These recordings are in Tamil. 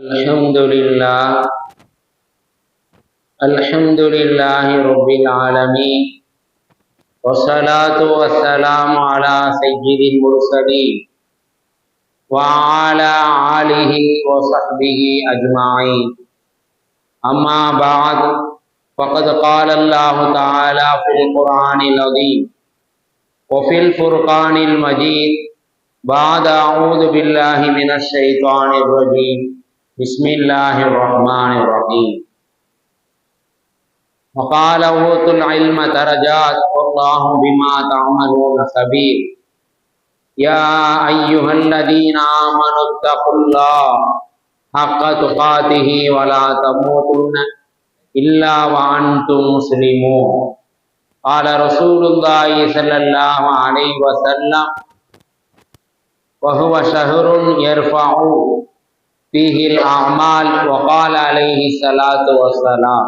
الحمد لله رب العالمين، والصلاة والسلام على سيد المرسلين وعلى آله وصحبه أجمعين. أما بعد، فقد قال الله تعالى في القرآن العظيم وفي الفرقان المجيد بعد أعوذ بالله من الشيطان الرجيم بسم الله الرحمن الرحيم. وقال أوتوا العلم درجات والله بما تعملون خبير. يا أيها الذين آمنوا اتقوا الله حق تقاته ولا تموتن إلا وأنتم مسلمون. قال رسول الله صلى الله عليه وسلم: وهو شهر يرفع فيه الأعمال. وقال عليه الصلاة والسلام: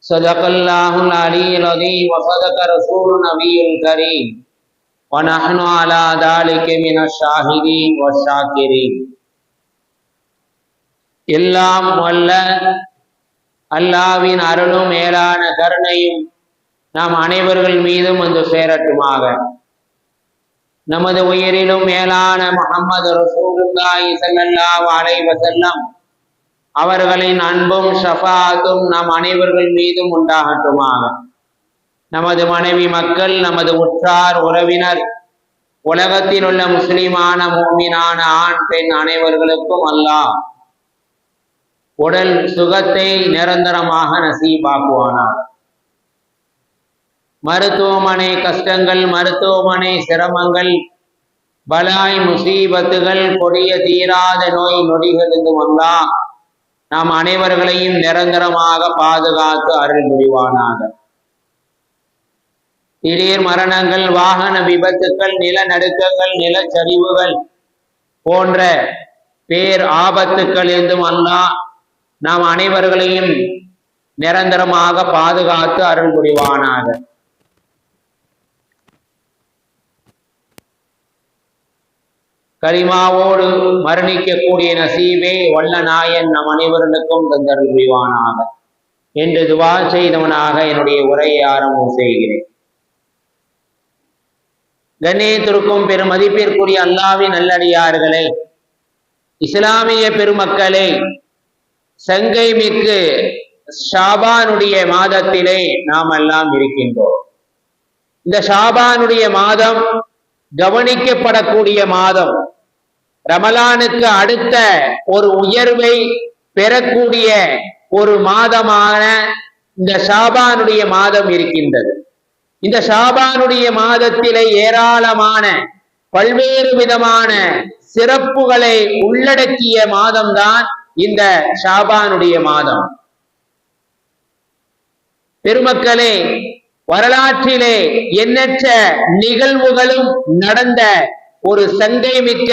صدق الله العلي العظيم وصدق رسول النبي الكريم ونحن على ذلك من الشاهدين والشاكرين. எல்லாம் வல்ல அல்லாஹ்வின் அருளும் மேலான கருணையும் நாம் அனைவர்கள் மீதும் வந்து சேரட்டுமாக. நமது உயிரிலும் மேலான முஹம்மது ரசூலுல்லாஹி ஸல்லல்லாஹு அலைஹி வஸல்லம் அவர்களின் அன்பும் ஷஃபாஅத்தும் நம் அனைவர்கள் மீதும் உண்டாகட்டுமாக. நமது மனைவி மக்கள், நமது உற்றார் உறவினர், உலகத்தில் உள்ள முஸ்லிமான முஃமினான ஆண் பெண் அனைவர்களுக்கும் அல்லாஹ் உடல் சுகத்தை நிரந்தரமாக நசீபாக்குவானார். மருத்துவமனை கஷ்டங்கள், மருத்துவமனை சிரமங்கள், பலாய் முசீபத்துகள், கொடிய தீராத நோய் நொடிகளிலிருந்து அல்லாஹ் நாம் அனைவர்களையும் நிரந்தரமாக பாதுகாத்து அருள் புரிவானாக. திடீர் மரணங்கள், வாகன விபத்துக்கள், நிலநடுக்கங்கள், நிலச்சரிவுகள் போன்ற பேர் ஆபத்துக்களிலிருந்தும் அல்லாஹ் நாம் அனைவர்களையும் நிரந்தரமாக பாதுகாத்து அருள் புரிவானாக. கரிமாவோடு மரணிக்கக்கூடிய நசீபே வல்ல நாயன் நம் அனைவர்களுக்கும் தந்தருள் புரிவானாக என்று துவா செய்தவனாக என்னுடைய உரையை ஆரம்பம் செய்கிறேன். கண்ணியத்திற்கும் பெருமதிப்பிற்குரிய அல்லாஹ்வின் நல்லடியார்களே, இஸ்லாமிய பெருமக்களே, சங்கை மிக்கு ஷாபானுடைய மாதத்திலே நாம் எல்லாம் இருக்கின்றோம். இந்த ஷாபானுடைய மாதம் கவனிக்கப்படக்கூடிய மாதம், ரமலானுக்கு அடுத்த ஒரு உயர்வை பெறக்கூடிய ஒரு மாதமான இந்த ஷாபானுடைய மாதம் இருக்கின்றது. இந்த ஷாபானுடைய மாதத்திலே ஏராளமான பல்வேறு விதமான சிறப்புகளை உள்ளடக்கிய மாதம்தான் இந்த ஷாபானுடைய மாதம். பெருமக்களே, வரலாற்றிலே எண்ணற்ற நிகழ்வுகளும் நடந்த ஒரு சங்கை மிக்க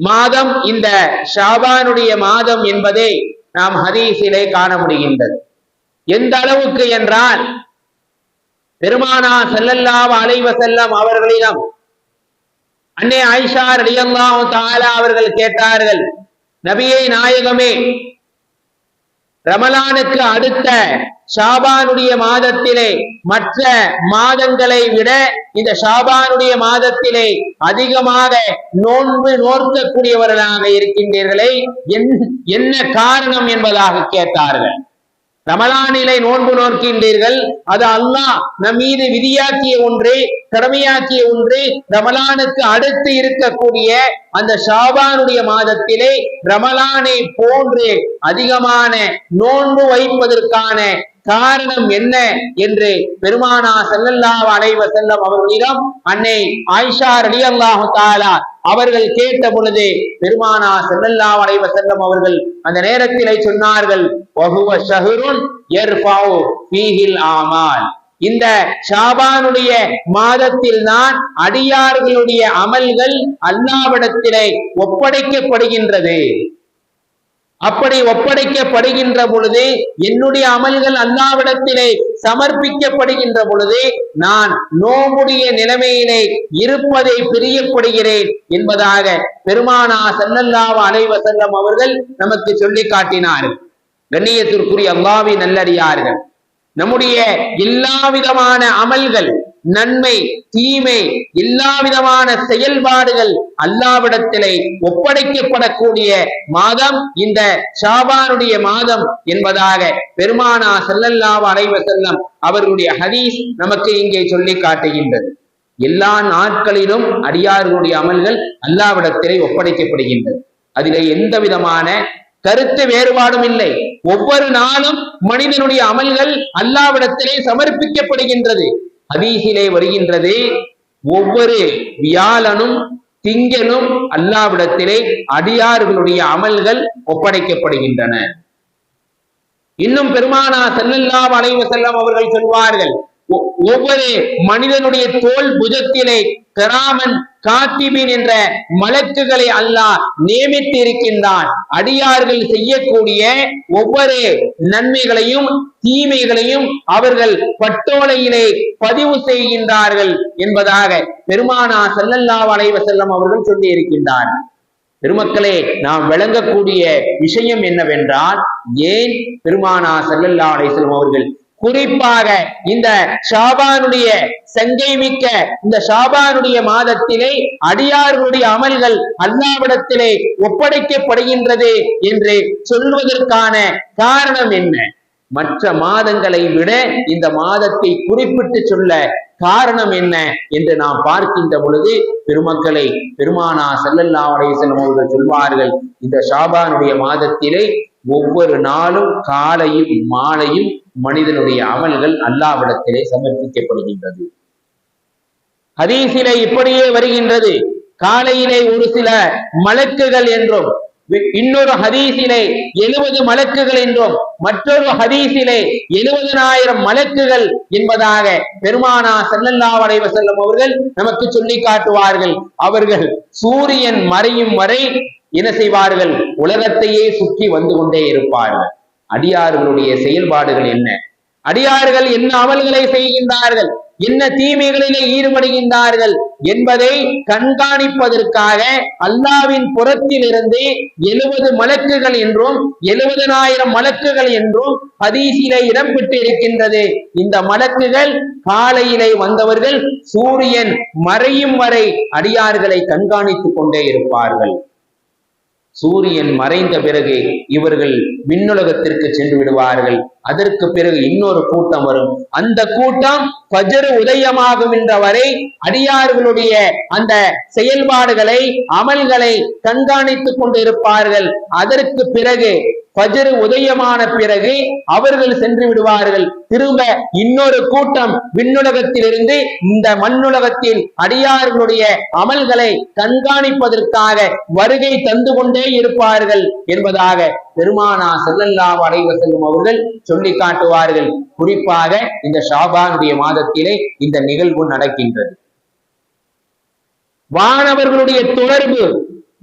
மாதம் இந்த ஷாபானுடைய மாதம் என்பதை நாம் ஹதீஸிலே காண முடிகின்றது. எந்த அளவுக்கு என்றால், பெருமானார் ஸல்லல்லாஹு அலைஹி வஸல்லம் அவர்களிடம் அன்னை ஆயிஷா ரலியல்லாஹு தஆலா அவர்கள் கேட்டார்கள்: நபியே நாயகமே, ரமலானுக்கு அடுத்த ஷாபானுடைய மாதத்திலே மற்ற மாதங்களை விட இந்த ஷாபானுடைய மாதத்திலே அதிகமாக நோன்பு நோக்கக்கூடியவர்களாக இருக்கின்றீர்களே, என்ன காரணம் என்பதாக கேட்டார்கள். ரமலானிலே நோன்பு நோக்கின்றீர்கள், அது அல்லாஹ் நம் மீது விதியாக்கிய ஒன்று, கடமையாக்கிய ஒன்று. ரமலானுக்கு அடுத்து இருக்கக்கூடிய அந்த ஷாபானுடைய மாதத்திலே ரமலானை போன்று அதிகமான நோன்பு வைப்பதற்கான காரணம் என்ன என்று பெருமானார் ஸல்லல்லாஹு அலைஹி வஸல்லம் அவர்களிடம் அன்னை ஆயிஷா ரலியல்லாஹு தஆலா அவர்கள் கேட்ட பொழுது பெருமானார் ஸல்லல்லாஹு அலைஹி வஸல்லம் அவர்கள் அந்த நேரத்திலே சொன்னார்கள்: வஹுவ ஷஹ்ருன் யர்ஃபஉ ஃபீஹில் ஆமால். இந்த ஷாபானுடைய மாதத்தில் தான் அடியார்களுடைய அமல்கள் அல்லாஹ்விடத்திலே ஒப்படைக்கப்படுகின்றது. அப்படி ஒப்படைக்கப்படுகின்ற பொழுது, என்னுடைய அமல்கள் அல்லாஹ்விடத்திலே சமர்ப்பிக்கப்படுகின்ற பொழுது, நான் நோம்புடைய நிலைமையிலே இருப்பதை பிரியப்படுகிறேன் என்பதாக பெருமானார் ஸல்லல்லாஹு அலைஹி வஸல்லம் அவர்கள் நமக்கு சொல்லி காட்டினார்கள். கண்ணியத்திற்குரிய அல்லாஹ்வின் நல்லடியார்கள், நம்முடைய எல்லா விதமான அமல்கள், நன்மை தீமை, எல்லா விதமான செயல்பாடுகள் அல்லாஹ்விடத்திலே ஒப்படைக்கப்படக்கூடிய மாதம் இந்த ஷாபானுடைய மாதம் என்பதாக பெருமானார் ஸல்லல்லாஹு அலைஹி வஸல்லம் அவர்களுடைய ஹதீஸ் நமக்கு இங்கே சொல்லி காட்டுகின்றது. எல்லா நாட்களிலும் அடியார்களுடைய அமல்கள் அல்லாஹ்விடத்திலே ஒப்படைக்கப்படுகின்றது. அதிலே எந்த விதமான கருத்து வேறுபாடும் இல்லை. ஒவ்வொரு நாளும் மனிதனுடைய அமல்கள் அல்லாஹ்விடத்திலே சமர்ப்பிக்கப்படுகின்றது. ஹதீஸிலே வருகின்றது, ஒவ்வொரு வியாழனும் திங்களும் அல்லாஹ்விடத்திலே அடியார்களுடைய அமல்கள் ஒப்படைக்கப்படுகின்றன. இன்னும் பெருமானார் ஸல்லல்லாஹு அலைஹி வஸல்லம் அவர்கள் சொல்வார்கள், ஒவ்வொரு மனிதனுடைய தோல் புஜத்திலே கிராமன் காத்திபின் என்ற மலக்குகளை அல்லாஹ் நியமித்து இருக்கின்றான். அடியார்கள் செய்யக்கூடிய ஒவ்வொரு நன்மைகளையும் தீமைகளையும் அவர்கள் பட்டோலையிலே பதிவு செய்கின்றார்கள் என்பதாக பெருமானார் ஸல்லல்லாஹு அலைஹி வஸல்லம் அவர்கள் சொல்லி இருக்கின்றார்கள். பெருமக்களே, நாம் விளங்கக்கூடிய விஷயம் என்னவென்றால், ஏன் பெருமானார் ஸல்லல்லாஹு அலைஹி வஸல்லம் அவர்கள் குறிப்பாக இந்த ஷாபானுடைய சங்கை மிக்க இந்த ஷாபானுடைய மாதத்திலே அடியார்களுடைய அமல்கள் அல்லாஹ்விடத்திலே ஒப்படைக்கப்படுகின்றது என்று சொல்வதற்கான காரணம் என்ன? மற்ற மாதங்களை விட இந்த மாதத்தை குறிப்பிட்டு சொல்ல காரணம் என்ன என்று நாம் பார்க்கின்ற பொழுது, பெருமக்களை, பெருமானார் ஸல்லல்லாஹு அலைஹி வஸல்லம் அவர்கள் சொல்வார்கள், இந்த ஷாபானுடைய மாதத்திலே ஒவ்வொரு நாளும் காலையும் மாலையும் மனிதனுடைய அமல்கள் அல்லாஹ்விடத்திலே சமர்ப்பிக்கப்படுகின்றது. ஹதீஸிலே இப்படியே வருகின்றது, காலையிலே ஒரு சில மலக்குகள் என்றும், இன்னொரு ஹதீஸிலே 70 மலக்குகள் என்றும், மற்றொரு ஹதீஸிலே 70,000 மலக்குகள் என்பதாக பெருமானார் ஸல்லல்லாஹு அலைஹி வஸல்லம் அவர்கள் நமக்கு சொல்லி காட்டுவார்கள். அவர்கள் சூரியன் மறையும் வரை என்ன செய்வார்கள்? உலகத்தையே சுற்றி வந்து கொண்டே இருப்பார்கள். அடியார்களுடைய செயல்பாடுகள் என்ன? அடியார்கள் என்ன அமல்களை செய்கின்றார்கள், என்ன தீமைகளிலே ஈடுபடுகின்றார்கள் என்பதை கண்காணிப்பதற்காக அல்லாஹ்வின் புறத்தில் இருந்து 70 மலக்குகள் என்றும் 70,000 மலக்குகள் என்றும் ஹதீஸிலே இடம்பெற்று இருக்கின்றது. இந்த மலக்குகள் காலையிலே வந்தவர்கள் சூரியன் மறையும் வரை அடியார்களை கண்காணித்துக் கொண்டே இருப்பார்கள். சூரியன் மறைந்த பிறகு இவர்கள் விண்ணுலகத்திற்கு சென்று விடுவார்கள். அதற்கு பிறகு இன்னொரு கூட்டம் வரும். அந்த கூட்டம் ஃபஜ்ர் உதயமாகும் என்ற வரை அடியார்களுடைய அந்த செயல்பாடுகளை, அமல்களை கண்காணித்துக் கொண்டு இருப்பார்கள். அதற்கு பிறகு ஃபஜ்ர் உதயமான பிறகு அவர்கள் சென்று விடுவார்கள். திரும்ப இன்னொரு கூட்டம் விண்ணுலகத்திலிருந்து இந்த மண்ணுலகத்தில் அடியார்களுடைய அமல்களை கண்காணிப்பதற்காக வருகை தந்து கொண்டே இருப்பார்கள் என்பதாக பெருமானார் ஸல்லல்லாஹு அலைஹி வஸல்லம் அவர்கள் சொல்லி காட்டுவார்கள். குறிப்பாக இந்த ஷாபானுடைய மாதத்திலே இந்த நிகழ்வு நடக்கின்றது. வானவர்களுடைய தொடர்பு,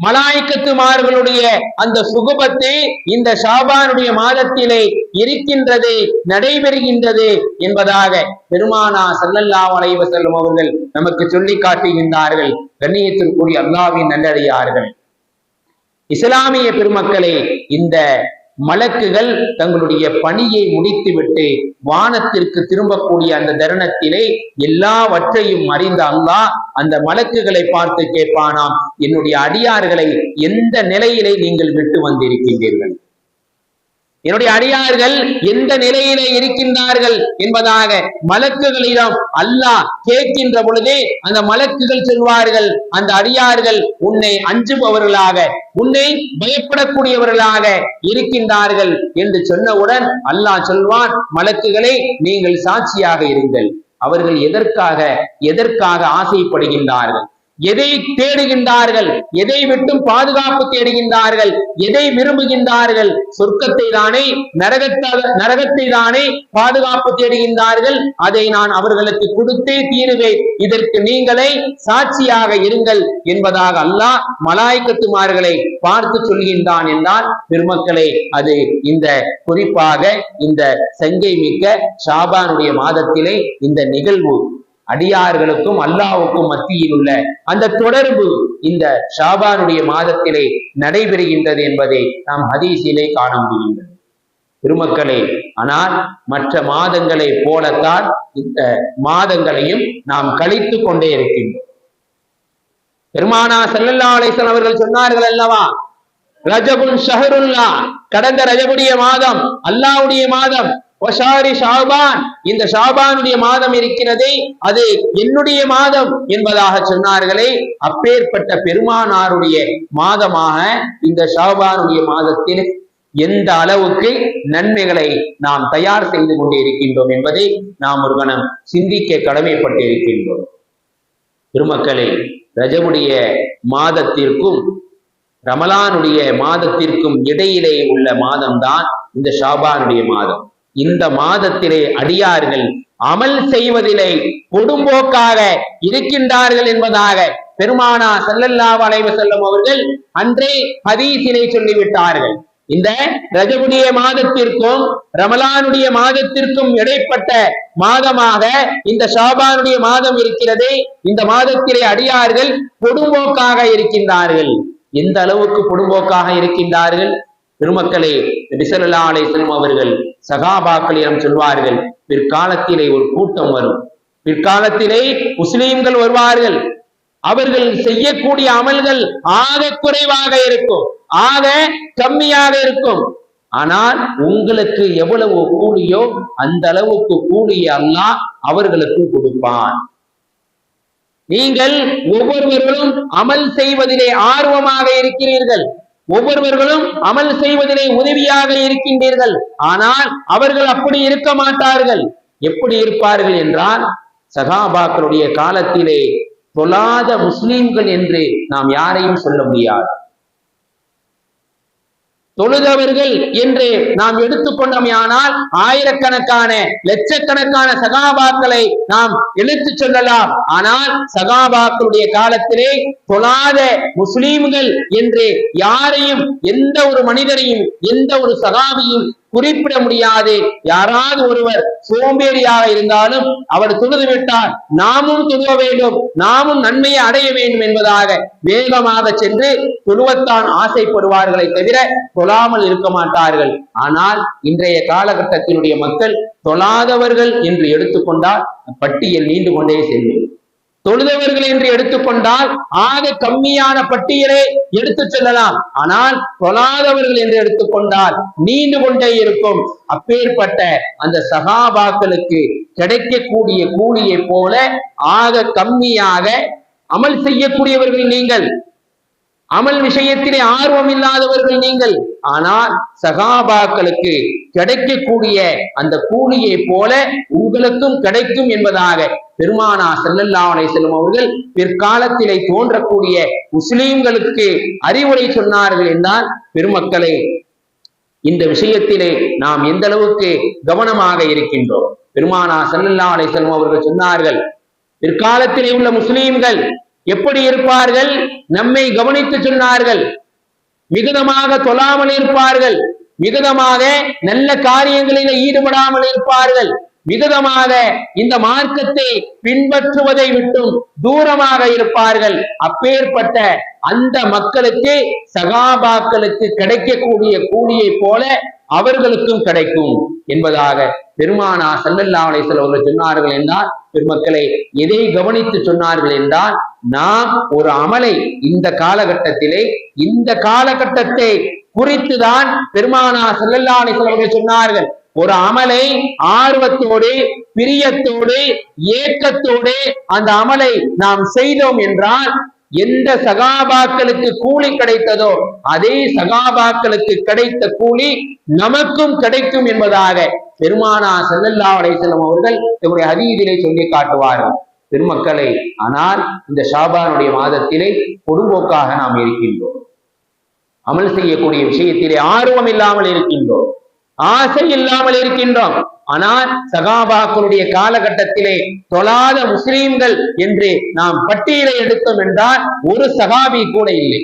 மலாய்க்கத்துமார்களுடைய அந்த சுகுபத்து இந்த ஷாபானுடைய மாதத்திலே இருக்கின்றது, நடைபெறுகின்றது என்பதாக பெருமானார் ஸல்லல்லாஹு அலைஹி வஸல்லம் அவர்கள் நமக்கு சொல்லி காட்டுகின்றார்கள். கண்ணியத்திற்குரிய அல்லாஹ்வின் நல்லடியார்கள், இஸ்லாமிய பெருமக்களே, இந்த மலக்குகள் தங்களுடைய பணியை முடித்துவிட்டு வானத்திற்கு திரும்பக்கூடிய அந்த தருணத்திலே எல்லாவற்றையும் அறிந்த அல்லாஹ் அந்த மலக்குகளை பார்த்து கேட்பானாம், என்னுடைய அடியார்களை எந்த நிலையிலே நீங்கள் விட்டு வந்திருக்கின்றீர்கள், என்னுடைய அடியார்கள் எந்த நிலையிலே இருக்கின்றார்கள் என்பதாக மலக்குகளிடம் அல்லாஹ் கேட்கின்ற பொழுதே அந்த மலக்குகள் சொல்வார்கள், அந்த அடியார்கள் உன்னை அஞ்சுபவர்களாக, உன்னை பயப்படக்கூடியவர்களாக இருக்கின்றார்கள் என்று சொன்னவுடன் அல்லாஹ் சொல்வான், மலக்குகளே நீங்கள் சாட்சியாக இருங்கள். அவர்கள் எதற்காக ஆசைப்படுகின்றார்கள், எதை தேடுகின்றார்கள், எதை விட்டும் பாதுகாப்பு தேடுகின்றார்கள், எதை விரும்புகின்றார்கள்? சொர்க்கத்தை தானே, நரகத்தை தானே பாதுகாப்பு தேடுகின்றார்கள். அதை நான் அவர்களுக்கு கொடுத்தே தீருவேன், இதற்கு நீங்களே சாட்சியாக இருங்கள் என்பதாக அல்லாஹ் மலாய்க்கத்துமார்களை பார்த்து சொல்கின்றான் என்றால் பெருமக்களே, அது இந்த குறிப்பாக இந்த சங்கை மிக்க ஷாபானுடைய மாதத்திலே இந்த நிகழ்வு அடியார்களுக்கும் அல்லாஹ்வுக்கும் மத்தியில் உள்ள அந்த தொடர்பு இந்த ஷாபானுடைய மாதத்திலே நடைபெறுகின்றது என்பதை நாம் ஹதீஸிலே காண முடிகின்றது பெருமக்களே. ஆனால் மற்ற மாதங்களை போலத்தான் இந்த மாதங்களையும் நாம் கழித்து கொண்டே இருக்கின்றோம். பெருமானா ஸல்லல்லாஹு அலைஹி வஸல்லம் அவர்கள் சொன்னார்கள் அல்லவா, ரஜபுன் ஷஹருல்லா, கடந்த ரஜபுடைய மாதம் அல்லாஹ்வுடைய மாதம், வஷாரி ஷாபான், இந்த ஷாபானுடைய மாதம் இருக்கிறதே அது என்னுடைய மாதம் என்பதாக சொன்னார்களே. அப்பேற்பட்ட பெருமானாருடைய மாதமாக இந்த ஷாபானுடைய மாதத்தில் எந்த அளவுக்கு நன்மைகளை நாம் தயார் செய்து கொண்டே இருக்கின்றோம் என்பதை நாம் ஒரு கணம் சிந்திக்க கடமைப்பட்டு இருக்கின்றோம். பெருமக்களே, ரஜபுடைய மாதத்திற்கும் ரமலானுடைய மாதத்திற்கும் இடையிலே உள்ள மாதம்தான் இந்த ஷாபானுடைய மாதம். இந்த மாதத்திலே அடியார்கள் அமல் செய்வதிலே கொடும்போக்காக இருக்கின்றார்கள் என்பதாக பெருமானா ஸல்லல்லாஹு அலைஹி வஸல்லம் அவர்கள் அன்றே ஹதீஸிலே சொல்லிவிட்டார்கள். இந்த ரஜபுடைய மாதத்திற்கும் ரமலானுடைய மாதத்திற்கும் இடைப்பட்ட மாதமாக இந்த ஷாபானுடைய மாதம் இருக்கிறதே, இந்த மாதத்திலே அடியார்கள் கொடும்போக்காக இருக்கின்றார்கள். எந்த அளவுக்கு கொடும்போக்காக இருக்கின்றார்கள்? பெருமக்களே, நபி ஸல்லல்லாஹு அலைஹி வஸல்லம் அவர்கள் சகாபாக்களிடம் சொல்வார்கள், பிற்காலத்திலே ஒரு கூட்டம் வரும், பிற்காலத்திலே முஸ்லிம்கள் வருவார்கள், அவர்கள் செய்யக்கூடிய அமல்கள் ஆக குறைவாக இருக்கும், ஆக கம்மியாக இருக்கும். ஆனால் உங்களுக்கு எவ்வளவு கூலியோ அந்த அளவுக்கு கூலியை அல்லாஹ் அவர்களுக்கு கொடுப்பான். நீங்கள் ஒவ்வொருவர்களும் அமல் செய்வதிலே ஆர்வமாக இருக்கிறீர்கள், ஒவ்வொருவர்களும் அமல் செய்வதிலே உதவியாக இருக்கின்றீர்கள். ஆனால் அவர்கள் அப்படி இருக்க மாட்டார்கள். எப்படி இருப்பார்கள் என்றால், சகாபாக்களுடைய காலத்திலே தொழாத முஸ்லிம்கள் என்று நாம் யாரையும் சொல்ல முடியாது. தொழுதவர்கள் என்று நாம் எடுத்துக்கொண்டோமையானால் ஆயிரக்கணக்கான லட்சக்கணக்கான சகாபாக்களை நாம் எடுத்து சொல்லலாம். ஆனால் சகாபாக்களுடைய காலத்திலே தொழாத முஸ்லிம்கள் என்று யாரையும், எந்த ஒரு மனிதரையும், எந்த ஒரு சகாபியும் குறிப்பிட முடியாது. யாராவது ஒருவர் சோம்பேறியாக இருந்தாலும் அவர் தொழுது விட்டால் நாமும் தொழுவ வேண்டும், நாமும் நன்மையை அடைய வேண்டும் என்பதாக வேகமாக சென்று தொழுவத்தான் ஆசைப்படுவார்களை தவிர தொழாமல் இருக்க மாட்டார்கள். ஆனால் இன்றைய காலகட்டத்தினுடைய மக்கள் தொழாதவர்கள் என்று எடுத்துக்கொண்டால் பட்டியல் நீண்டு கொண்டே செல்லும். தொழுதவர்கள் என்று எடுத்துக்கொண்டால் ஆக கம்மியான பட்டியலை எடுத்து செல்லலாம். ஆனால் தொழாதவர்கள் என்று எடுத்துக்கொண்டால் நீண்டு கொண்டே இருக்கும். அப்பேற்பட்ட அந்த சகாபாக்களுக்கு கிடைக்கக்கூடிய கூலியை போல ஆக கம்மியாக அமல் செய்யக்கூடியவர்கள் நீங்கள், அமல் விஷயத்திலே ஆர்வம் இல்லாதவர்கள் நீங்கள். ஆனால் சகாபாக்களுக்கு கிடைக்கக்கூடிய அந்த கூலியை போல உங்களுக்கும் கிடைக்கும் என்பதாக பெருமானா ஸல்லல்லாஹு அலைஹி வஸல்லம் அவர்கள் பிற்காலத்திலே தோன்றக்கூடிய முஸ்லிம்களுக்கு அறிவுரை சொன்னார்கள் என்றால், பெருமக்களே, இந்த விஷயத்திலே நாம் எந்த அளவுக்கு கவனமாக இருக்கின்றோம். பெருமானா ஸல்லல்லாஹு அலைஹி வஸல்லம் அவர்கள் சொன்னார்கள், பிற்காலத்திலே உள்ள முஸ்லிம்கள் எப்படி இருப்பார்கள்? நம்மை கவனித்து சொன்னார்கள். மிகுதமாக தொழாமல் இருப்பார்கள், மிகுதமாக நல்ல காரியங்களில் ஈடுபடாமல் இருப்பார்கள், மிகுதமாக இந்த மார்க்கத்தை பின்பற்றுவதை விட்டும் தூரமாக இருப்பார்கள். அப்பேற்பட்ட அந்த மக்களுக்கு சகாபாக்களுக்கு கிடைக்கக்கூடிய கூலியை போல அவர்களுக்கும் கிடைக்கும் என்பதாக பெருமானா ஸல்லல்லாஹு அலைஹி வஸல்லம் அவர்கள் சொன்னார்கள் என்றால், பெருமக்களை எதை கவனித்து சொன்னார்கள் என்றால், நாம் ஒரு அமலை இந்த காலகட்டத்திலே, இந்த காலகட்டத்தை குறித்துதான் பெருமானா ஸல்லல்லாஹு அலைஹி வஸல்லம் அவர்கள் சொன்னார்கள். ஒரு அமலை ஆர்வத்தோடு, பிரியத்தோடு, ஏக்கத்தோடு அந்த அமலை நாம் செய்தோம் என்றால் எந்த சகாபாக்களுக்கு கூலி கிடைத்ததோ அதே சகாபாக்களுக்கு கிடைத்த கூலி நமக்கும் கிடைக்கும் என்பதாக பெருமானா ஸல்லல்லாஹு அலைஹி வஸல்லம் அவர்கள் தம்முடைய ஹதீஸிலே சொல்லி காட்டுவார்கள். பெருமக்களை. ஆனால் இந்த ஷாபானுடைய மாதத்திலே பொடும்போக்காக நாம் இருக்கின்றோம். அமல் செய்யக்கூடிய விஷயத்திலே ஆர்வம் இல்லாமல் இருக்கின்றோம், ஆசை இல்லாமல் இருக்கின்றோம். ஆனால் சகாபாக்களுடைய காலகட்டத்திலே தொழாத முஸ்லீம்கள் என்று நாம் பட்டியலை எடுத்தோம் என்றால் ஒரு சகாபி கூட இல்லை.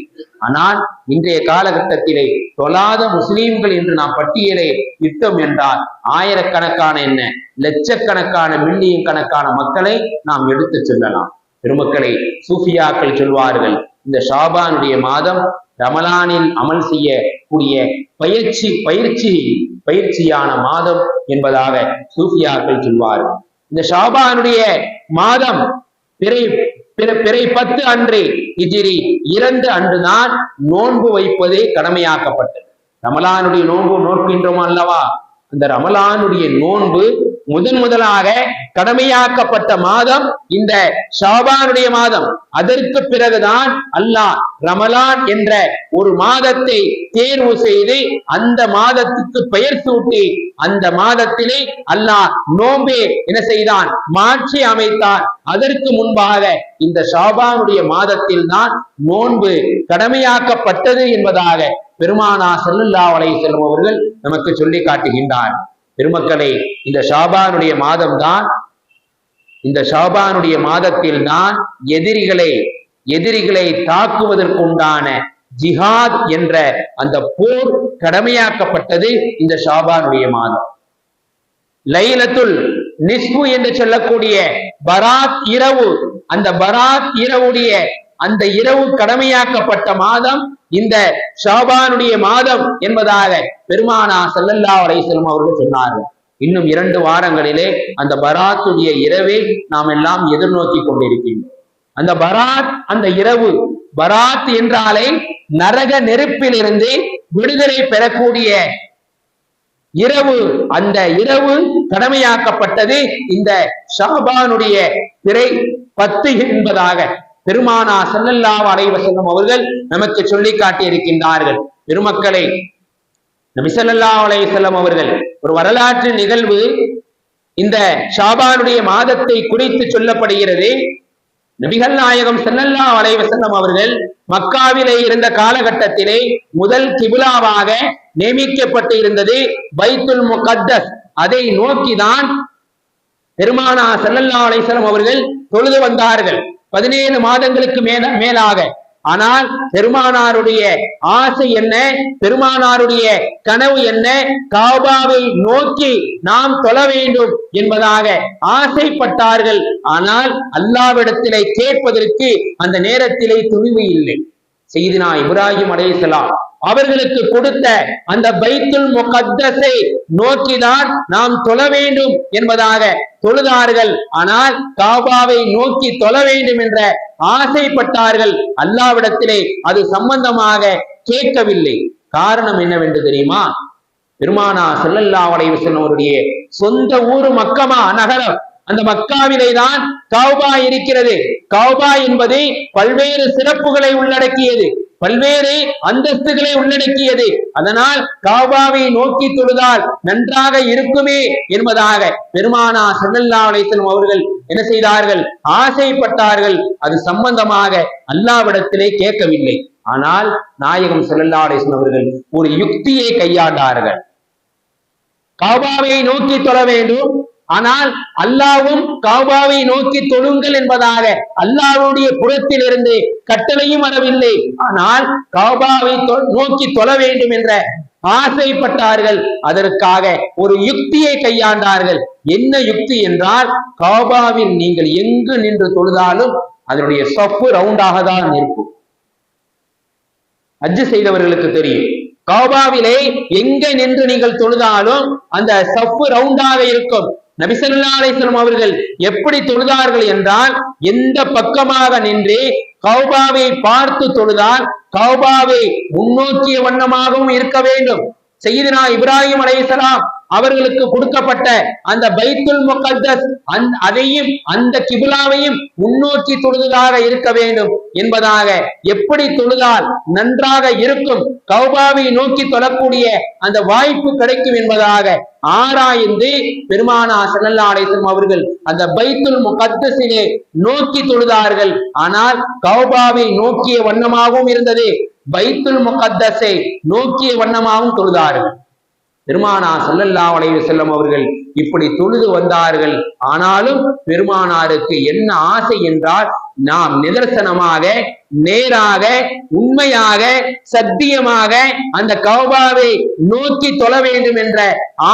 ஆனால் இன்றைய காலகட்டத்திலே தொழாத முஸ்லீம்கள் என்று நாம் பட்டியலை இட்டோம் என்றால் ஆயிரக்கணக்கான என்ன லட்சக்கணக்கான மில்லியன் கணக்கான மக்களை நாம் எடுத்து செல்லலாம். பெருமக்களை, சூஃபியாக்கள் சொல்வார்கள், இந்த ஷாபானுடைய மாதம் ரமலானில் அமல் செய்யக்கூடிய பயிற்சியான மாதம் என்பதாக சூஃபியாக்கள் சொல்வார்கள். இந்த ஷாபானுடைய மாதம் பிறை 10 அன்று ஹிஜ்ரி 2 அன்றுதான் நோன்பு வைப்பதே கடமையாக்கப்பட்டது. ரமலானுடைய நோன்பு நோக்கின்றோம் அல்லவா, அந்த ரமலானுடைய நோன்பு முதலாக கடமையாக்கப்பட்ட மாதம் இந்த ஷாபானுடைய மாதம். அதற்கு பிறகுதான் அல்லாஹ் ரமலான் என்ற ஒரு மாதத்தை தேர்வு செய்து அந்த மாதத்துக்கு பெயர் சூட்டி அந்த மாதத்திலே அல்லாஹ் நோன்பே என்ன செய்தான், மாற்றி அமைத்தான். அதற்கு முன்பாக இந்த ஷாபானுடைய மாதத்தில் தான் நோன்பு கடமையாக்கப்பட்டது என்பதாக பெருமானார் ஸல்லல்லாஹு அலைஹி வஸல்லம் அவர்கள் நமக்கு சொல்லி காட்டுகின்றார். பெருமக்களை, இந்த ஷாபானுடைய மாதத்தில் தான் எதிரிகளை தாக்குவதற்குண்டான ஜிஹாத் என்ற அந்த போர் கடமையாக்கப்பட்டது இந்த ஷாபானுடைய மாதம். லைலத்துல் நிஸ்பு என்று சொல்லக்கூடிய பராத் இரவு, அந்த பராத் இரவுடைய அந்த இரவு கடமையாக்கப்பட்ட மாதம் இந்த ஷாபானுடைய மாதம் என்பதாக பெருமானார் ஸல்லல்லாஹு அலைஹி வஸல்லம் அவர்கள் சொன்னார்கள். இன்னும் 2 வாரங்களிலே அந்த பராத்துடைய இரவை நாம் எல்லாம் எதிர்நோக்கி கொண்டிருக்கின்றோம். அந்த பராத், அந்த இரவு, பராத் என்றாலே நரக நெருப்பிலிருந்து விடுதலை பெறக்கூடிய இரவு. அந்த இரவு கடமையாக்கப்பட்டது இந்த ஷாபானுடைய பிறை 10 என்பதாக பெருமானார் ஸல்லல்லாஹு அலைஹி வஸல்லம் அவர்கள் நமக்கு சொல்லி காட்டி இருக்கின்றார்கள். பெருமக்களை, நபி ஸல்லல்லாஹு அலைஹி வஸல்லம் அவர்கள் ஒரு வரலாற்று நிகழ்வு இந்த ஷாபானுடைய மாதத்தை குறித்து சொல்லப்படுகிறது. நபிகள் நாயகம் ஸல்லல்லாஹு அலைஹி வஸல்லம் அவர்கள் மக்காவிலே இருந்த காலகட்டத்திலே முதல் கிபிலாவாக நியமிக்கப்பட்டு இருந்தது பைத்துல் முகத்தஸ். அதை நோக்கிதான் பெருமானார் ஸல்லல்லாஹு அலைஹி வஸல்லம் அவர்கள் தொழுது வந்தார்கள் 17 மாதங்களுக்கு மேலாக. ஆனால் பெருமானாருடைய ஆசை என்ன, பெருமானாருடைய கனவு என்ன, காபாவை நோக்கி நாம் தொழ வேண்டும் என்பதாக ஆசைப்பட்டார்கள். ஆனால் அல்லாஹ்விடத்திலே கேட்பதற்கு அந்த நேரத்திலே துணிவு இல்லை. சையதுனா இப்ராஹிம் அலைஹிஸ்ஸலாம் அவர்களுக்கு கொடுத்த அந்த பைத்துல் முகத்தஸை நோக்கிதான் நாம் தொழ வேண்டும் என்பதாக தொழுதார்கள். ஆனால் காபாவை நோக்கி தொழ வேண்டும் என்ற ஆசைப்பட்டார்கள். அல்லாஹ்விடத்திலே அது சம்பந்தமாக கேட்கவில்லை. காரணம் என்னவென்று தெரியுமா? பெருமானார் ஸல்லல்லாஹு அலைஹி வஸல்லம் அவருடைய சொந்த ஊர் மக்கமா நகரம். அந்த மக்காவிலே தான் கௌபா இருக்கிறது. கௌபா என்பது பல்வேறு சிறப்புகளை உள்ளடக்கியது, பல்வேறு அந்தஸ்துகளை உள்ளடக்கியது. அதனால் கௌபாவை நோக்கி தொழுதால் நன்றாக இருக்குமே என்பதாக பெருமானார் ஸல்லல்லாஹு அலைஹி வஸல்லம் அவர்கள் என்ன செய்தார்கள், ஆசைப்பட்டார்கள். அது சம்பந்தமாக அல்லாஹ்விடத்திலே கேட்கவில்லை. ஆனால் நாயகம் ஸல்லல்லாஹு அலைஹி வஸல்லம் அவர்கள் ஒரு யுக்தியை கையாண்டார்கள். கௌபாவை நோக்கி தொழ வேண்டும், ஆனால் அல்லாஹ்வும் காபாவை நோக்கி தொழுங்கள் என்பதாக அல்லாஹ்வுடைய புறத்திலிருந்து கட்டளையும் வரவில்லை. ஆனால் காபாவை நோக்கி தொழ வேண்டும் என்ற ஆசைப்பட்டார்கள். அதற்காக ஒரு யுக்தியை கையாண்டார்கள். என்ன யுக்தி என்றால், காபாவில் நீங்கள் எங்கு நின்று தொழுதாலும் அதனுடைய சஃப்பு ரவுண்டாக தான் இருக்கும். ஹஜ் செய்தவர்களுக்கு தெரியும், காபாவிலே எங்க நின்று நீங்கள் தொழுதாலும் அந்த சஃப்பு ரவுண்டாக இருக்கும். நபி ஸல்லல்லாஹு அலைஹி வஸல்லம் அவர்கள் எப்படி தொழுதார்கள் என்றால், எந்த பக்கமாக நின்று கௌபாவை பார்த்து தொழுதால் கௌபாவை முன்னோக்கிய வண்ணமாகவும் இருக்க வேண்டும். சையதுனா இப்ராஹிம் அலைஹிஸ்ஸலாம் அவர்களுக்கு கொடுக்கப்பட்ட அந்த பைத்துல் முகத்தஸ் அதையும் அந்த கிபிலாவையும் முன்னோக்கி தொழுதாக இருக்க வேண்டும் என்பதாக, எப்படி தொழுதால் நன்றாக இருக்கும், கௌபாவை நோக்கி தொழக்கூடிய அந்த வாய்ப்பு கிடைக்கும் என்பதாக ஆராய்ந்து பெருமானார் ஸல்லல்லாஹு அலைஹி வஸல்லம் அவர்கள் அந்த பைத்துல் முகத்தஸிலே நோக்கி தொழுதார்கள். ஆனால் கௌபாவை நோக்கிய வண்ணமாகவும் இருந்தது, பைத்துல் முகத்தஸை நோக்கிய வண்ணமாகவும் தொழுதார்கள். பெருமானார் ஸல்லல்லாஹு அலைஹி வஸல்லம் அவர்கள் இப்படி தொழுது வந்தார்கள். ஆனாலும் பெருமானாருக்கு என்ன ஆசை என்றால், நாம் நிதர்சனமாக நேராக உண்மையாக சத்தியமாக அந்த கௌபாவை நோக்கி தொழ வேண்டும் என்ற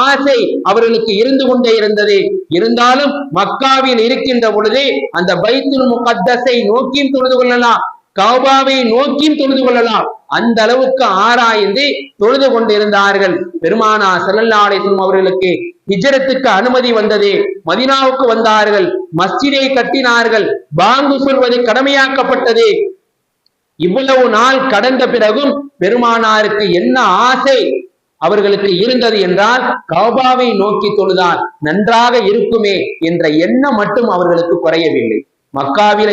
ஆசை அவர்களுக்கு இருந்து கொண்டே இருந்தது. இருந்தாலும் மக்காவில் இருக்கின்ற பொழுது அந்த பைத்துல் முகத்தஸை நோக்கியும் தொழுது கொள்ளலாம், கௌபாவை நோக்கியும் தொழுது கொள்ளலாம், அந்த அளவுக்கு ஆராய்ந்து தொழுது கொண்டிருந்தார்கள். பெருமானார் ஸல்லல்லாஹு அலைஹி வஸல்லம் அவர்களுக்கு ஹிஜ்ரத்துக்கு அனுமதி வந்தது. மதீனாவுக்கு வந்தார்கள், மஸ்ஜிதை கட்டினார்கள், பாங்கு சொல்வது கடமையாக்கப்பட்டது. இவ்வளவு நாள் கடந்த பிறகும் பெருமானாருக்கு என்ன ஆசை அவர்களுக்கு இருந்தது என்றால், கௌபாவை நோக்கி தொழுதால் நன்றாக இருக்குமே என்ற எண்ணம் மட்டும் அவர்களுக்கு குறையவில்லை. மக்காவில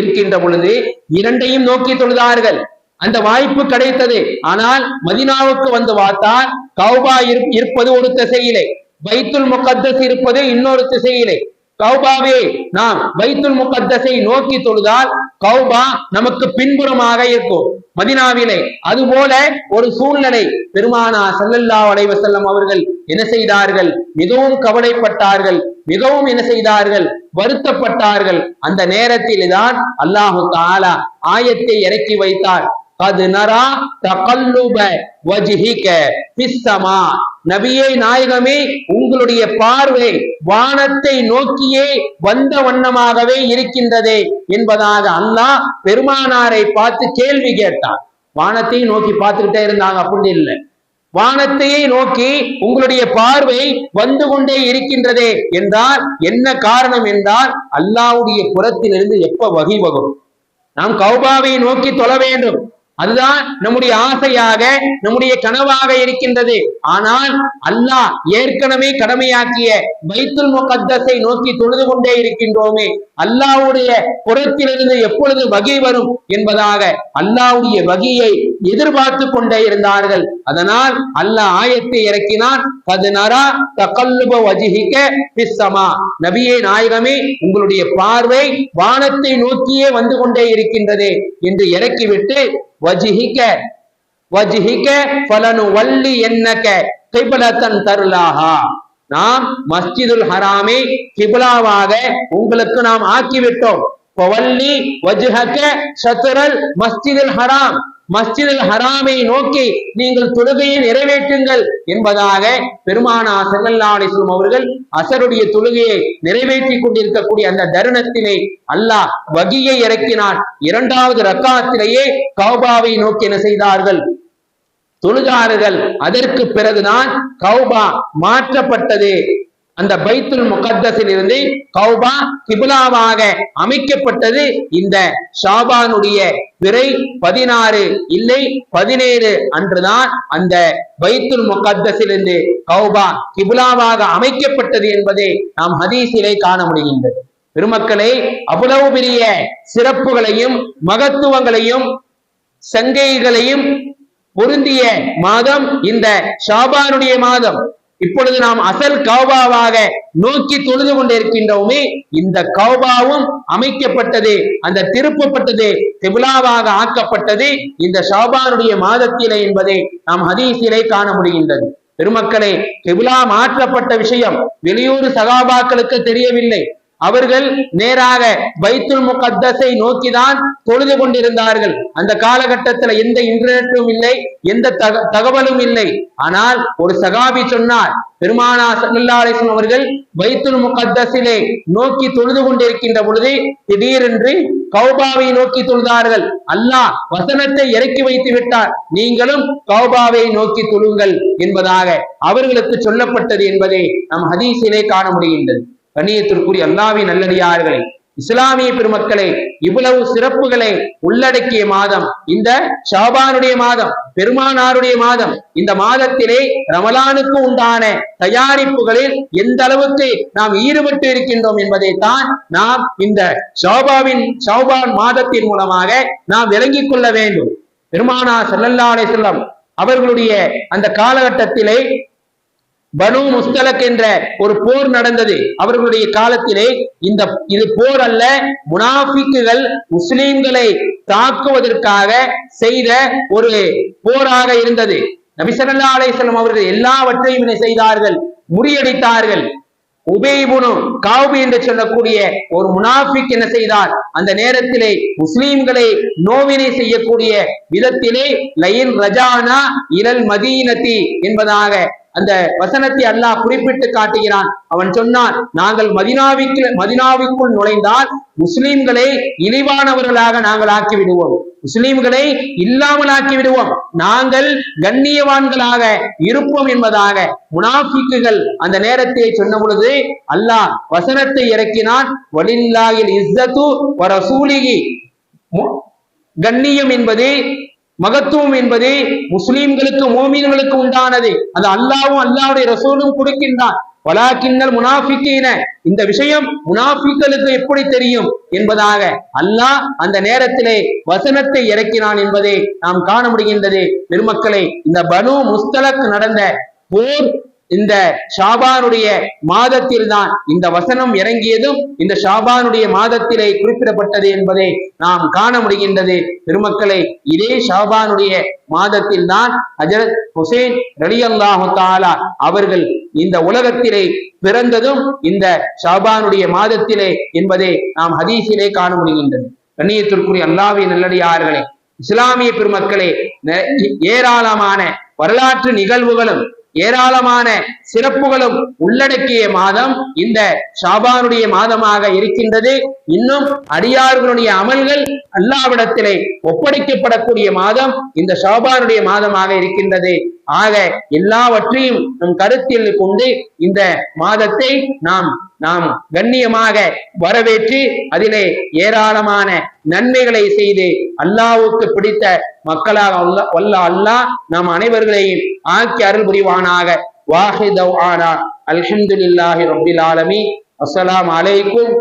இருக்கின்ற பொழுது இரண்டையும் நோக்கி தொழுதார்கள், அந்த வாய்ப்பு கிடைத்தது. ஆனால் மதீனாவுக்கு வந்து பார்த்தால் கௌபா இருப்பது ஒரு திசையிலே, பைத்துல் முகத்தஸ் இருப்பது இன்னொரு திசையிலே. கௌபாவே நாம் பைத்துல் முகத்தஸை நோக்கி தொழுதால் கௌபா நமக்கு பின்புறமாக இருக்கும் மதீனாவிலே. அதுபோல ஒரு சூழ்நிலை. பெருமானார் ஸல்லல்லாஹு அலைஹி வஸல்லம் அவர்கள் என்ன செய்தார்கள்? மிகவும் கவலைப்பட்டார்கள், மிகவும் என்ன செய்தார்கள்? வருத்தப்பட்டார்கள். அந்த நேரத்தில் தான் அல்லாஹு தஆலா ஆயத்தை இறக்கி வைத்தார். கத் நரா தகல்லுப வஜ்ஹிக ஃபிஸ் ஸமா. நபியே நாயகமே, உங்களுடைய பார்வை வானத்தை நோக்கியே வந்த வண்ணமாகவே இருக்கின்றதே என்பதாக அல்லாஹ் பெருமானாரை பார்த்து கேள்வி கேட்டார். வானத்தையும் நோக்கி பார்த்துக்கிட்டே இருந்தாங்க அப்படின்னு இல்லை, வானத்தையே நோக்கி உங்களுடைய பார்வை வந்து கொண்டே இருக்கின்றதே என்றால் என்ன காரணம் என்றால், அல்லாஹ்வுடைய புறத்திலிருந்து எப்ப வகி வரும்? நாம் கௌபாவை நோக்கி தொழ வேண்டும், அதுதான் நம்முடைய ஆசையாக நம்முடைய கனவாக இருக்கின்றது. ஆனால் அல்லாஹ் ஏற்கனவே கடமையாக்கிய பைத்துல் முகத்தஸை நோக்கி தொழுது கொண்டே இருக்கின்றோமே, அல்லாஹ்வுடைய புறத்திலிருந்து எப்பொழுது வகை வரும் என்பதாக அல்லாஹ்வுடைய வகையை எதிர்பார்த்து கொண்டே இருந்தார்கள். அதனால் அல்லாஹ் ஆயத்தை இறக்கினான். கத் நரா தகல்லுப வஜ்ஹிக ஃபிஸ் ஸமா. நபியே நாயகமே, உங்களுடைய பார்வை வானத்தை நோக்கியே வந்து கொண்டே இருக்கின்றதே என்று இறக்கிவிட்டு வஜ்ஹிக வஜ்ஹிக ஃபலனுவல்லி என்னக கிப்லத்தன் தர்லாஹா. நாம் மஸ்ஜிதுல் ஹராமை கிப்லாவாக உங்களுக்கு நாம் ஆக்கிவிட்டோம். ஃபவல்லி வஜ்ஹக ஷத்ரல் மஸ்ஜிதுல் ஹராம். மஸ்ஜிதுல் ஹராமை நோக்கி நீங்கள் தொழுகையை நிறைவேற்றுங்கள் என்பதாக பெருமானார் ஸல்லல்லாஹு அலைஹி வஸல்லம் அவர்கள் அஸருடைய தொழுகையை நிறைவேற்றி கொண்டிருக்கக்கூடிய அந்த தருணத்திலே அல்லாஹ் வகியை இறக்கினான். இரண்டாவது ரக்காத்திலேயே கௌபாவை நோக்கி என்ன செய்தார்கள்? தொழுதார்கள். அதற்கு பிறகுதான் கௌபா மாற்றப்பட்டது. அந்த பைத்துல் முகத்தஸில் இருந்து கௌபா கிப்லாவாக அமைக்கப்பட்டது. இந்த ஷாபானுடைய பிறை 16 இல்லை 17 அன்றுதான் அந்த பைத்துல் முகத்தஸில் இருந்து கௌபா கிப்லாவாக அமைக்கப்பட்டது என்பதை நாம் ஹதீஸிலே காண முடிகின்றது. பெருமக்களே, அவ்வளவு பெரிய சிறப்புகளையும் மகத்துவங்களையும் சங்கைகளையும் பொருந்திய மாதம் இந்த ஷாபானுடைய மாதம். இப்பொழுது நாம் அசல் கௌபாவாக நோக்கி தொழுது கொண்டிருக்கின்றோமே, இந்த கௌபாவும் அமைக்கப்பட்டது, அந்த திருப்பப்பட்டது, கிப்லாவாக ஆக்கப்பட்டது இந்த ஷாபானுடைய மாதத்திலே என்பதை நாம் ஹதீஸிலே காண முடிகின்றது. பெருமக்களே, கிப்லா மாற்றப்பட்ட விஷயம் வெளியூர் சகாபாக்களுக்கு தெரியவில்லை. அவர்கள் நேராக பைத்துல் முகத்தஸை நோக்கிதான் தொழுது கொண்டிருந்தார்கள். அந்த காலகட்டத்தில் எந்த இன்டர்நெட்டும் இல்லை, எந்த தகவலும் இல்லை. ஆனால் ஒரு சகாபி சொன்னார், பெருமானார் ஸல்லல்லாஹு அலைஹி வஸல்லம் அவர்கள் பைத்துல் முகத்தஸிலே நோக்கி தொழுது கொண்டிருக்கின்ற பொழுது திடீரென்று கௌபாவை நோக்கி தொழுதார்கள். அல்லாஹ் வசனத்தை இறக்கி வைத்து விட்டார், நீங்களும் கௌபாவை நோக்கி தொழுங்கள் என்பதாக அவர்களுக்கு சொல்லப்பட்டது என்பதை நம் ஹதீஸிலே காண முடிகின்றது. கண்ணியத்திற்குரிய அல்லாஹ்வின் நல்லடியார்களே, இஸ்லாமிய பெருமக்களை இவ்வளவு சிறப்புகளை உள்ளடக்கிய மாதம் இந்த ஷாபானுடைய மாதம், பெருமானாருடைய மாதம். இந்த மாதத்திலே ரமலானுக்கு உண்டான தயாரிப்புகளில் எந்த அளவுக்கு நாம் ஈடுபட்டு இருக்கின்றோம் என்பதைத்தான் நாம் இந்த ஷாபான் மாதத்தின் மூலமாக நாம் விளங்கிக் கொள்ள வேண்டும். பெருமானார் ஸல்லல்லாஹு அலைஹி வஸல்லம் அவர்களுடைய அந்த காலகட்டத்திலே பனு முஸ்தலக் என்ற ஒரு போர் நடந்தது. அவர்களுடைய காலத்திலே இது போர் அல்ல, முனாஃபிக்குகள் முஸ்லிம்களை தாக்குவதற்காக செய்த ஒரு போராக இருந்தது. நபி ஸல்லல்லாஹு அலைஹி வஸல்லம் அவர்கள் எல்லாவற்றையும் என்ன செய்தார்கள்? முறியடித்தார்கள். உபய் இப்னு கஅப் என்று சொல்லக்கூடிய ஒரு முனாஃபிக் என்ன செய்தார்? அந்த நேரத்திலே முஸ்லிம்களை நோவினை செய்யக்கூடிய விதத்திலே லைன் ரஜானா இலல் மதீனதி என்பதாக அந்த வசனத்தை அல்லாஹ் குறிப்பிட்டு காட்டுகிறான். அவன் சொன்னான், நாங்கள் மதீனாவுக்குள் நுழைந்தால் முஸ்லிம்களை இழிவானவர்களாக நாங்கள் ஆக்கிவிடுவோம், முஸ்லிம்களை இல்லாமல் ஆக்கிவிடுவோம், நாங்கள் கண்ணியவான்களாக இருப்போம் என்பதாக முனாஃபிக்குகள் அந்த நேரத்தை சொன்ன பொழுது அல்லாஹ் வசனத்தை இறக்கினான். வலில்லாஹில் இஸ்ஸத்து வ ரசூலிஹி, கண்ணியம் என்பது மகத்துவம் என்பது முஸ்லிம்களுக்கு மோமீன்களுக்கு உண்டானது. அது அல்லாஹ்வும் அல்லாஹ்வுடைய ரசூலும் கொடுக்கின்றான். வலாக்கின்னல் முனாஃபிகீன, இந்த விஷயம் முனாஃபிக்களுக்கு எப்படி தெரியும் என்பதாக அல்லாஹ் அந்த நேரத்திலே வசனத்தை இறக்கினான் என்பதை நாம் காண முடிகின்றது. பெருமக்களே, இந்த பனு முஸ்தலக் நடந்த போர் இந்த ஷாபானுடைய மாதத்தில் தான் இந்த வசனம் இறங்கியதும் இந்த ஷாபானுடைய மாதத்திலே குறிப்பிடப்பட்டது என்பதை நாம் காண முடிகின்றது. பெருமக்களை, இதே ஷாபானுடைய மாதத்தில் தான் ஹஜ்ரத் ஹுசைன் ரலியல்லாஹு தஆலா அவர்கள் இந்த உலகத்திலே பிறந்ததும் இந்த ஷாபானுடைய மாதத்திலே என்பதை நாம் ஹதீஸிலே காண முடிகின்றது. கண்ணியத்திற்குரிய அல்லாஹ்வின் நல்லடியார்களே, இஸ்லாமிய பெருமக்களே, ஏராளமான வரலாற்று நிகழ்வுகளும் ஏராளமான சிறப்புகளும் உள்ளடக்கிய மாதம் இந்த ஷாபானுடைய மாதமாக இருக்கின்றது. இன்னும் அடியார்களுடைய அமல்கள் அல்லாஹ்விடத்திலே ஒப்படைக்கப்படக்கூடிய மாதம் இந்த ஷாபானுடைய மாதமாக இருக்கின்றது. ஆக எல்லாவற்றையும் நம் கருத்தில் கொண்டு இந்த மாதத்தை நாம் கண்ணியமாக வரவேற்று அதிலே ஏராளமான நன்மைகளை செய்து அல்லாஹ்வுக்கு பிடித்த மக்களாக வல்ல அல்லாஹ் நம் அனைவர்களையும் ஆக்கி அருள் புரிவானாக. வாஹித் தவ்ஆனா அல்ஹம்துலில்லாஹி ரப்பில் ஆலமீன். அஸ்ஸலாமு அலைக்கும்.